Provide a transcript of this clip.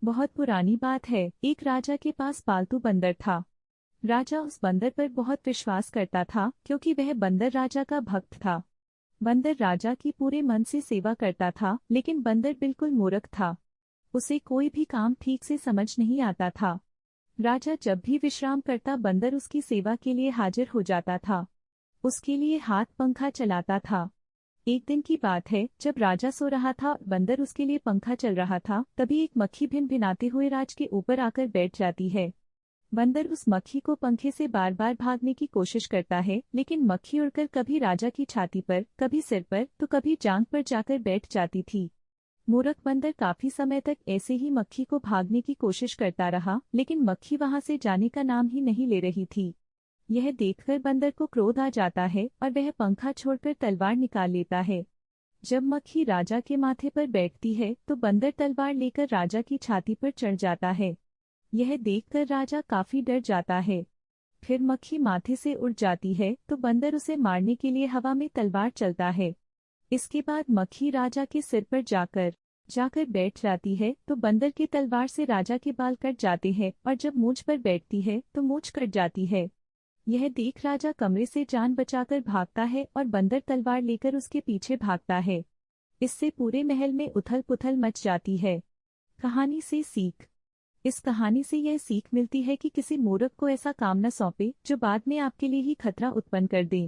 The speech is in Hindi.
बहुत पुरानी बात है। एक राजा के पास पालतू बंदर था। राजा उस बंदर पर बहुत विश्वास करता था क्योंकि वह बंदर राजा का भक्त था। बंदर राजा की पूरे मन से सेवा करता था, लेकिन बंदर बिल्कुल मूर्ख था। उसे कोई भी काम ठीक से समझ नहीं आता था। राजा जब भी विश्राम करता, बंदर उसकी सेवा के लिए हाजिर हो जाता था। उसके लिए हाथ पंखा चलाता था। एक दिन की बात है, जब राजा सो रहा था और बंदर उसके लिए पंखा चल रहा था, तभी एक मक्खी भिन भिनाते हुए राज के ऊपर आकर बैठ जाती है। बंदर उस मक्खी को पंखे से बार बार भागने की कोशिश करता है, लेकिन मक्खी उड़कर कभी राजा की छाती पर, कभी सिर पर, तो कभी जांघ पर जाकर बैठ जाती थी। मूर्ख बंदर काफी समय तक ऐसे ही मक्खी को भागने की कोशिश करता रहा, लेकिन मक्खी वहां से जाने का नाम ही नहीं ले रही थी। यह देखकर बंदर को क्रोध आ जाता है और वह पंखा छोड़कर तलवार निकाल लेता है। जब मक्खी राजा के माथे पर बैठती है तो बंदर तलवार लेकर राजा की छाती पर चढ़ जाता है। यह देखकर राजा काफी डर जाता है। फिर मक्खी माथे से उड़ जाती है तो बंदर उसे मारने के लिए हवा में तलवार चलता है। इसके बाद मक्खी राजा के सिर पर जाकर जाकर बैठ जाती है तो बंदर की तलवार से राजा के बाल कट जाते हैं, और जब मूंछ पर बैठती है तो मूंछ कट जाती है। यह देख राजा कमरे से जान बचाकर भागता है और बंदर तलवार लेकर उसके पीछे भागता है। इससे पूरे महल में उथल पुथल मच जाती है। कहानी से सीख। इस कहानी से यह सीख मिलती है कि किसी मूर्ख को ऐसा काम न सौंपे जो बाद में आपके लिए ही खतरा उत्पन्न कर दे।